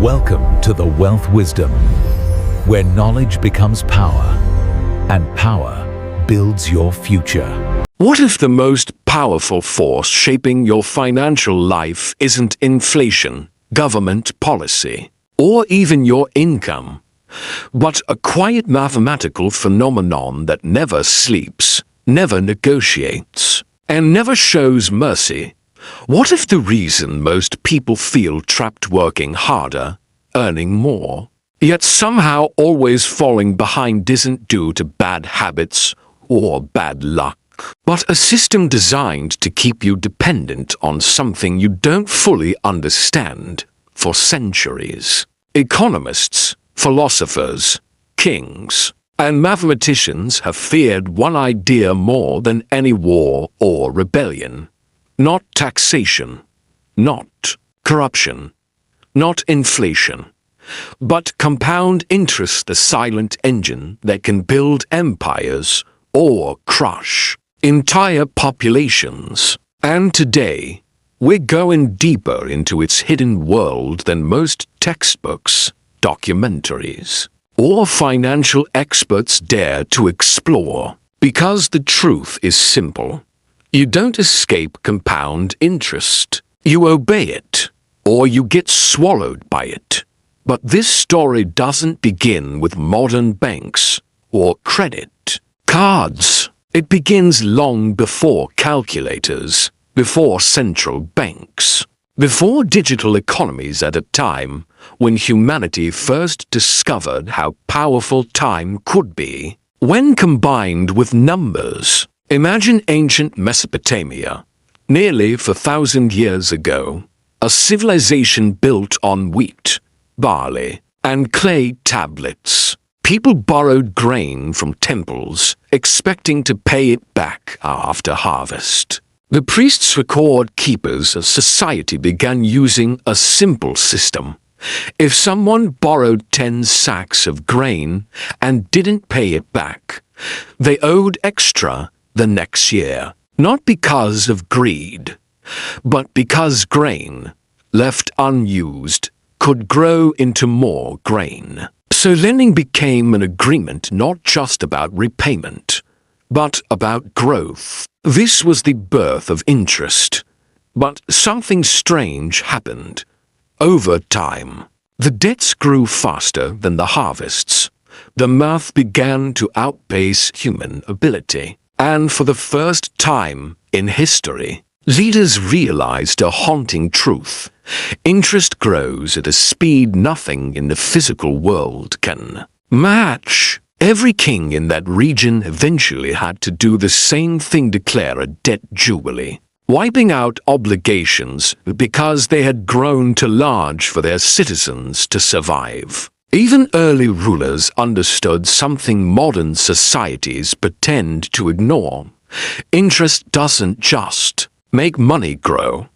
Welcome to the Wealth Wisdom, where knowledge becomes power and power builds your future. What if the most powerful force shaping your financial life isn't inflation, government policy, or even your income, but a quiet mathematical phenomenon that never sleeps, never negotiates, and never shows mercy? What if the reason most people feel trapped working harder, earning more, yet somehow always falling behind isn't due to bad habits or bad luck, but a system designed to keep you dependent on something you don't fully understand for centuries? Economists, philosophers, kings, and mathematicians have feared one idea more than any war or rebellion. Not taxation, not corruption, not inflation, but compound interest, the silent engine that can build empires or crush entire populations. And today, we're going deeper into its hidden world than most textbooks, documentaries, or financial experts dare to explore. Because the truth is simple. You don't escape compound interest. You obey it, or you get swallowed by it. But this story doesn't begin with modern banks or credit cards. It begins long before calculators, before central banks, before digital economies, at a time when humanity first discovered how powerful time could be when combined with numbers. Imagine ancient Mesopotamia, nearly 4,000 years ago, a civilization built on wheat, barley, and clay tablets. People borrowed grain from temples, expecting to pay it back after harvest. The priests were record keepers as society began using a simple system. If someone borrowed 10 sacks of grain and didn't pay it back, they owed extra the next year, not because of greed, but because grain, left unused, could grow into more grain. So lending became an agreement not just about repayment, but about growth. This was the birth of interest. But something strange happened. Over time, the debts grew faster than the harvests. The math began to outpace human ability. And for the first time in history, leaders realized a haunting truth. Interest grows at a speed nothing in the physical world can match. Every king in that region eventually had to do the same thing: declare a debt jubilee, wiping out obligations because they had grown too large for their citizens to survive. Even early rulers understood something modern societies pretend to ignore. Interest doesn't just make money grow.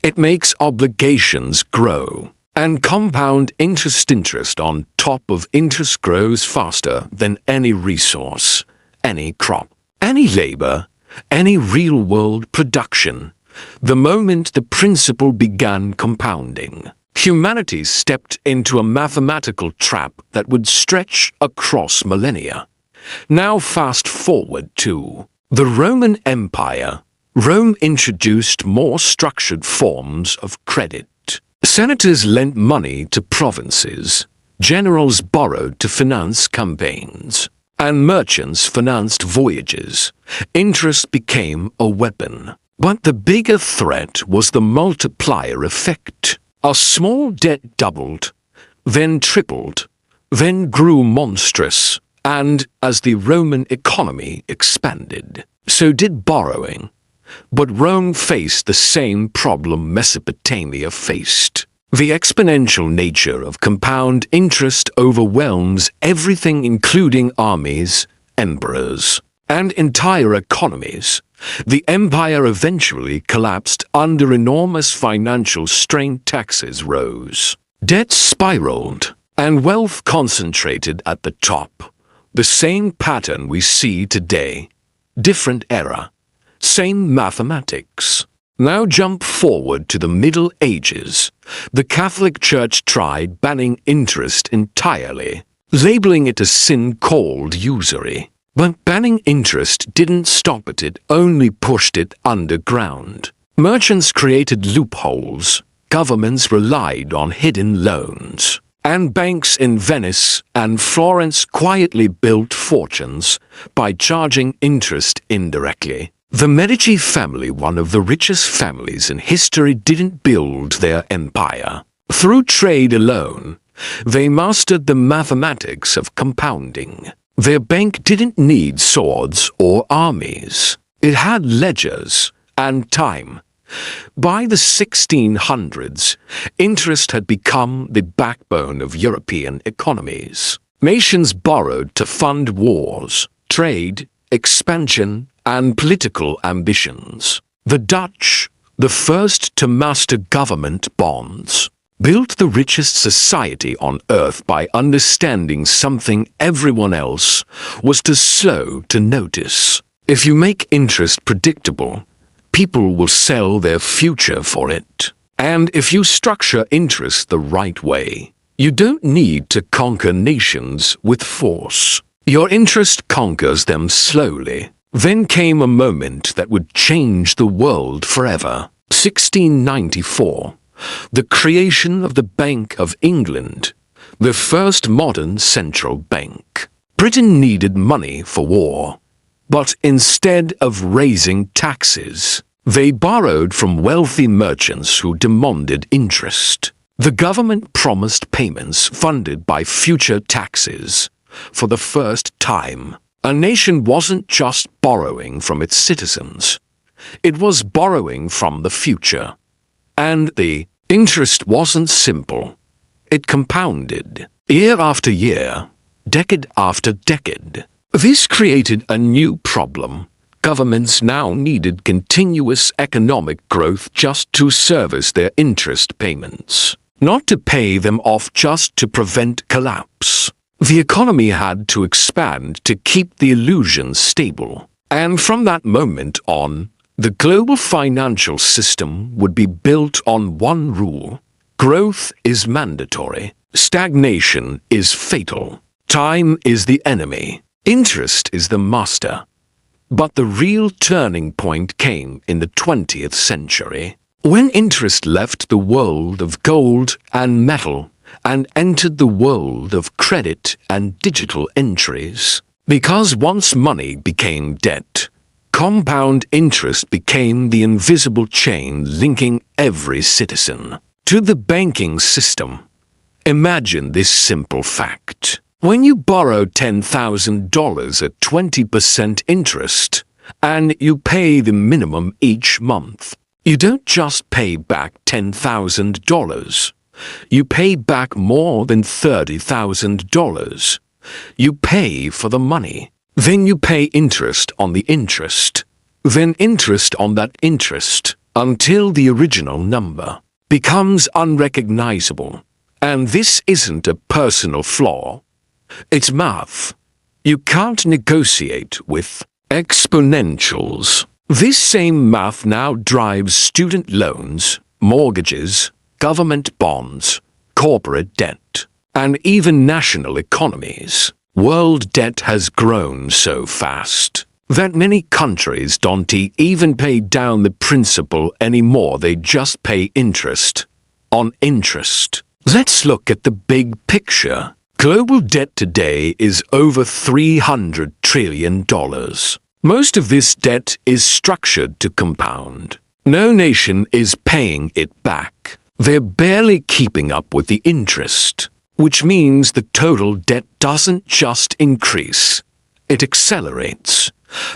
It makes obligations grow. And compound interest on top of interest grows faster than any resource, any crop, any labor, any real-world production. The moment the principle began compounding, humanity stepped into a mathematical trap that would stretch across millennia. Now fast forward to the Roman Empire. Rome introduced more structured forms of credit. Senators lent money to provinces, generals borrowed to finance campaigns, and merchants financed voyages. Interest became a weapon. But the bigger threat was the multiplier effect. A small debt doubled, then tripled, then grew monstrous, and as the Roman economy expanded, so did borrowing. But Rome faced the same problem Mesopotamia faced. The exponential nature of compound interest overwhelms everything, including armies, emperors, and entire economies. The empire eventually collapsed under enormous financial strain. Taxes rose, debt spiraled, and wealth concentrated at the top. The same pattern we see today. Different era. Same mathematics. Now jump forward to the Middle Ages. The Catholic Church tried banning interest entirely, labeling it a sin called usury. But banning interest didn't stop it only pushed it underground. Merchants created loopholes, governments relied on hidden loans, and banks in Venice and Florence quietly built fortunes by charging interest indirectly. The Medici family, one of the richest families in history, didn't build their empire through trade alone. They mastered the mathematics of compounding. Their bank didn't need swords or armies. It had ledgers and time. By the 1600s, interest had become the backbone of European economies. Nations borrowed to fund wars, trade, expansion, and political ambitions. The Dutch, the first to master government bonds, built the richest society on earth by understanding something everyone else was too slow to notice. If you make interest predictable, people will sell their future for it. And if you structure interest the right way, you don't need to conquer nations with force. Your interest conquers them slowly. Then came a moment that would change the world forever. 1694. The creation of the Bank of England, the first modern central bank. Britain needed money for war, but instead of raising taxes, they borrowed from wealthy merchants who demanded interest. The government promised payments funded by future taxes. For the first time, a nation wasn't just borrowing from its citizens. It was borrowing from the future. And the interest wasn't simple. It compounded, year after year, decade after decade. This created a new problem. Governments now needed continuous economic growth just to service their interest payments, not to pay them off just to prevent collapse. The economy had to expand to keep the illusion stable. And from that moment on, the global financial system would be built on one rule. Growth is mandatory. Stagnation is fatal. Time is the enemy. Interest is the master. But the real turning point came in the 20th century, when interest left the world of gold and metal and entered the world of credit and digital entries. Because once money became debt, compound interest became the invisible chain linking every citizen to the banking system. Imagine this simple fact. When you borrow $10,000 at 20% interest, and you pay the minimum each month, you don't just pay back $10,000. You pay back more than $30,000. You pay for the money. Then you pay interest on the interest. Then interest on that interest, until the original number becomes unrecognizable. And this isn't a personal flaw. It's math. You can't negotiate with exponentials. This same math now drives student loans, mortgages, government bonds, corporate debt, and even national economies. World debt has grown so fast that many countries don't even pay down the principal anymore. They just pay interest on interest. Let's look at the big picture. Global debt today is over $300 trillion. Most of this debt is structured to compound. No nation is paying it back. They're barely keeping up with the interest, which means the total debt doesn't just increase, it accelerates.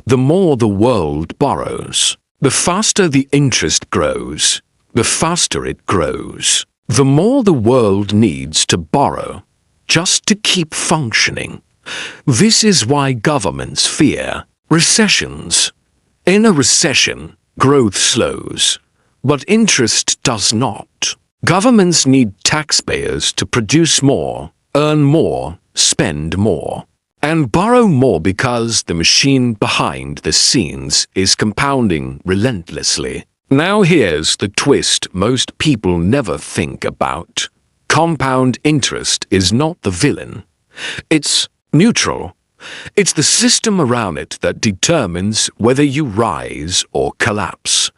The more the world borrows, the faster the interest grows, the faster it grows. The more the world needs to borrow just to keep functioning. This is why governments fear recessions. In a recession, growth slows, but interest does not. Governments need taxpayers to produce more, earn more, spend more, and borrow more because the machine behind the scenes is compounding relentlessly. Now here's the twist most people never think about. Compound interest is not the villain. It's neutral. It's the system around it that determines whether you rise or collapse.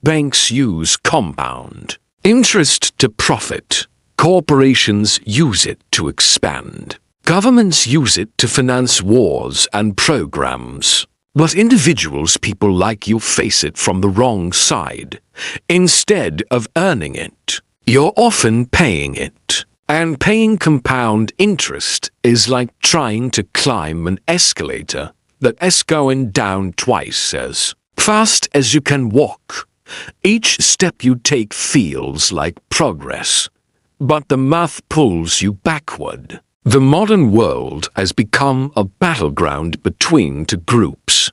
Banks use compound interest to profit. Corporations use it to expand. Governments use it to finance wars and programs. But individuals, people like you, face it from the wrong side. Instead of earning it, you're often paying it. And paying compound interest is like trying to climb an escalator that's going down twice as fast as you can walk. Each step you take feels like progress, but the math pulls you backward. The modern world has become a battleground between two groups: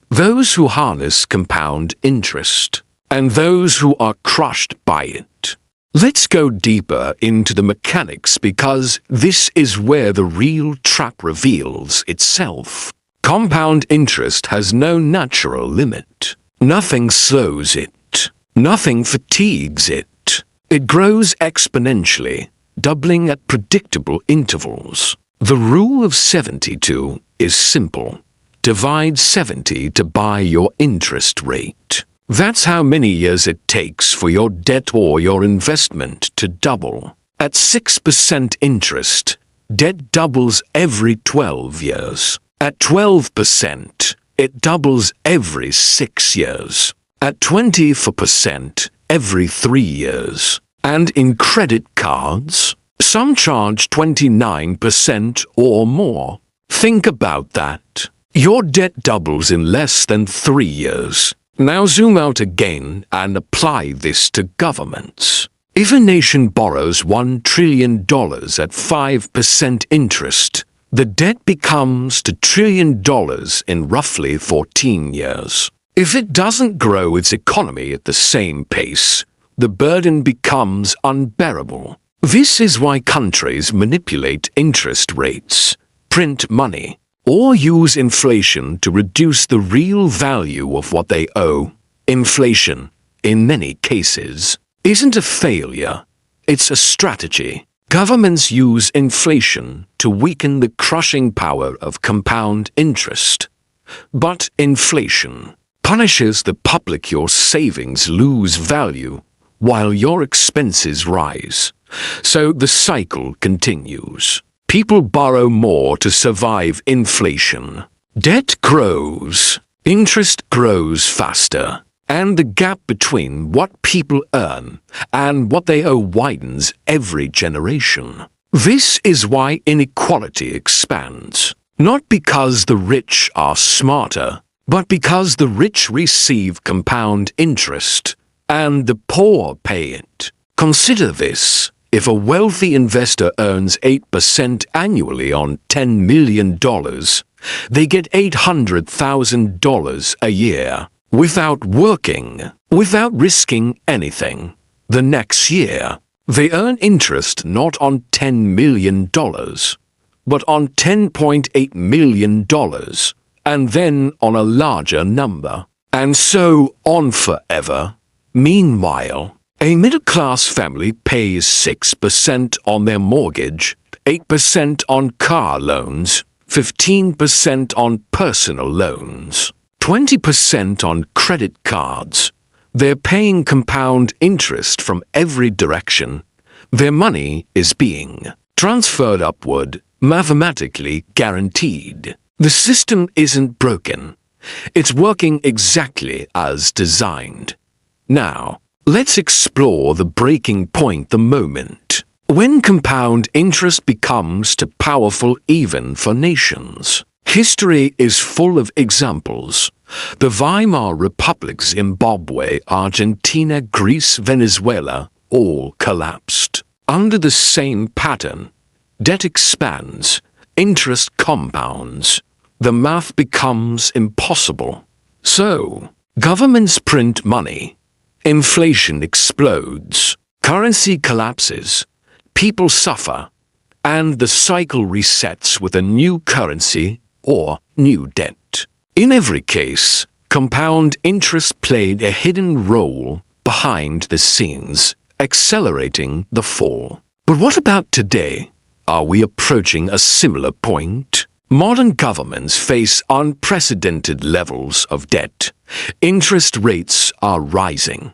those who harness compound interest and those who are crushed by it. Let's go deeper into the mechanics, because this is where the real trap reveals itself. Compound interest has no natural limit. Nothing slows it. Nothing fatigues it. It grows exponentially, doubling at predictable intervals. The rule of 72 is simple. Divide 70 to buy your interest rate. That's how many years it takes for your debt or your investment to double. At 6% interest, debt doubles every 12 years. At 12%, it doubles every 6 years. At 24%, every 3 years. And in credit cards, some charge 29% or more. Think about that. Your debt doubles in less than 3 years. Now zoom out again and apply this to governments. If a nation borrows $1 trillion at 5% interest, the debt becomes $2 trillion in roughly 14 years. If it doesn't grow its economy at the same pace, the burden becomes unbearable. This is why countries manipulate interest rates, print money, or use inflation to reduce the real value of what they owe. Inflation, in many cases, isn't a failure. It's a strategy. Governments use inflation to weaken the crushing power of compound interest. But inflation punishes the public. Your savings lose value while your expenses rise. So the cycle continues. People borrow more to survive inflation. Debt grows, interest grows faster, and the gap between what people earn and what they owe widens every generation. This is why inequality expands. Not because the rich are smarter, but because the rich receive compound interest, and the poor pay it. Consider this. If a wealthy investor earns 8% annually on $10 million, they get $800,000 a year without working, without risking anything. The next year, they earn interest not on $10 million, but on $10.8 million, and then on a larger number, and so on forever. Meanwhile, a middle-class family pays 6% on their mortgage, 8% on car loans, 15% on personal loans, 20% on credit cards. They're paying compound interest from every direction. Their money is being transferred upward, mathematically guaranteed. The system isn't broken. It's working exactly as designed. Now, let's explore the breaking point, the moment when compound interest becomes too powerful even for nations. History is full of examples. The Weimar Republic, Zimbabwe, Argentina, Greece, Venezuela, all collapsed. Under the same pattern, debt expands, interest compounds. The math becomes impossible. So, governments print money. Inflation explodes, currency collapses, people suffer, and the cycle resets with a new currency or new debt. In every case, compound interest played a hidden role behind the scenes, accelerating the fall. But what about today? Are we approaching a similar point? Modern governments face unprecedented levels of debt. Interest rates are rising.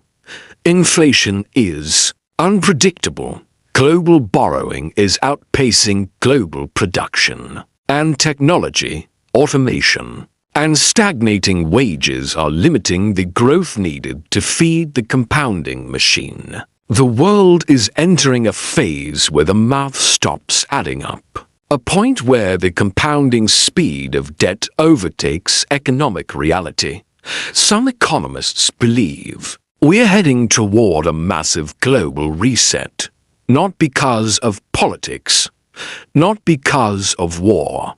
Inflation is unpredictable. Global borrowing is outpacing global production. And technology, automation, and stagnating wages are limiting the growth needed to feed the compounding machine. The world is entering a phase where the math stops adding up. A point where the compounding speed of debt overtakes economic reality. Some economists believe we're heading toward a massive global reset, not because of politics, not because of war,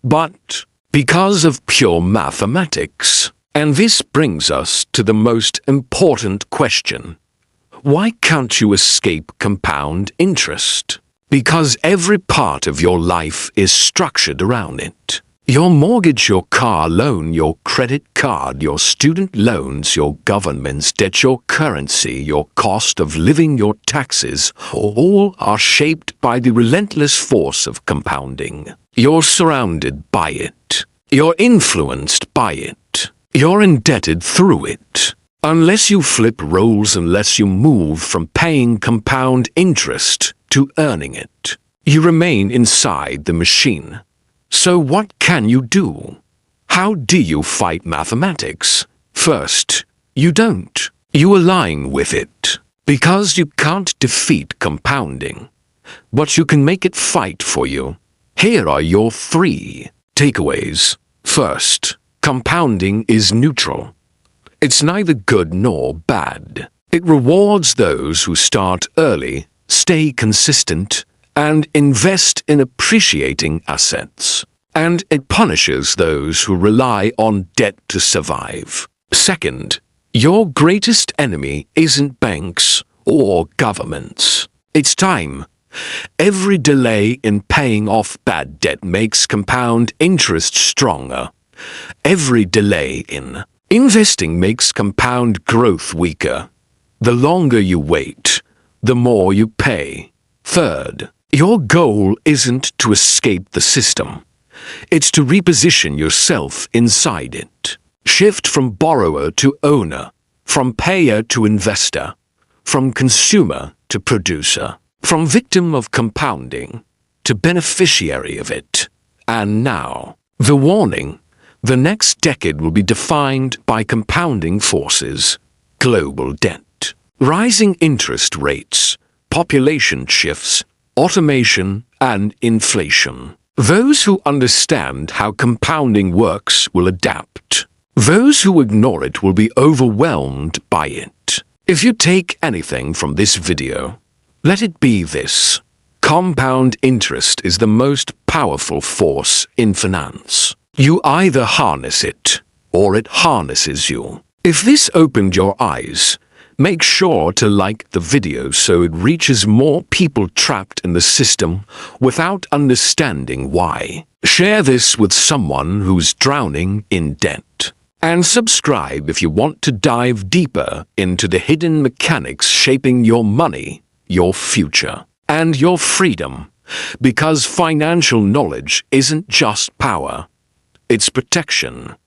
but because of pure mathematics. And this brings us to the most important question. Why can't you escape compound interest? Because every part of your life is structured around it. Your mortgage, your car loan, your credit card, your student loans, your government's debt, your currency, your cost of living, your taxes, all are shaped by the relentless force of compounding. You're surrounded by it. You're influenced by it. You're indebted through it. Unless you flip roles, unless you move from paying compound interest to earning it, you remain inside the machine. So what can you do? How do you fight mathematics? First, you don't. You align with it. Because you can't defeat compounding, but you can make it fight for you. Here are your 3 takeaways. First, compounding is neutral. It's neither good nor bad. It rewards those who start early, stay consistent, and invest in appreciating assets. And it punishes those who rely on debt to survive. Second, your greatest enemy isn't banks or governments. It's time. Every delay in paying off bad debt makes compound interest stronger. Every delay in investing makes compound growth weaker. The longer you wait, the more you pay. Third, your goal isn't to escape the system. It's to reposition yourself inside it. Shift from borrower to owner, from payer to investor, from consumer to producer, from victim of compounding to beneficiary of it. And now, the warning. The next decade will be defined by compounding forces, global debt, rising interest rates, population shifts, automation, and inflation. Those who understand how compounding works will adapt. Those who ignore it will be overwhelmed by it. If you take anything from this video, let it be this. Compound interest is the most powerful force in finance. You either harness it, or it harnesses you. If this opened your eyes, make sure to like the video so it reaches more people trapped in the system without understanding why. Share this with someone who's drowning in debt. And subscribe if you want to dive deeper into the hidden mechanics shaping your money, your future, and your freedom. Because financial knowledge isn't just power. It's protection.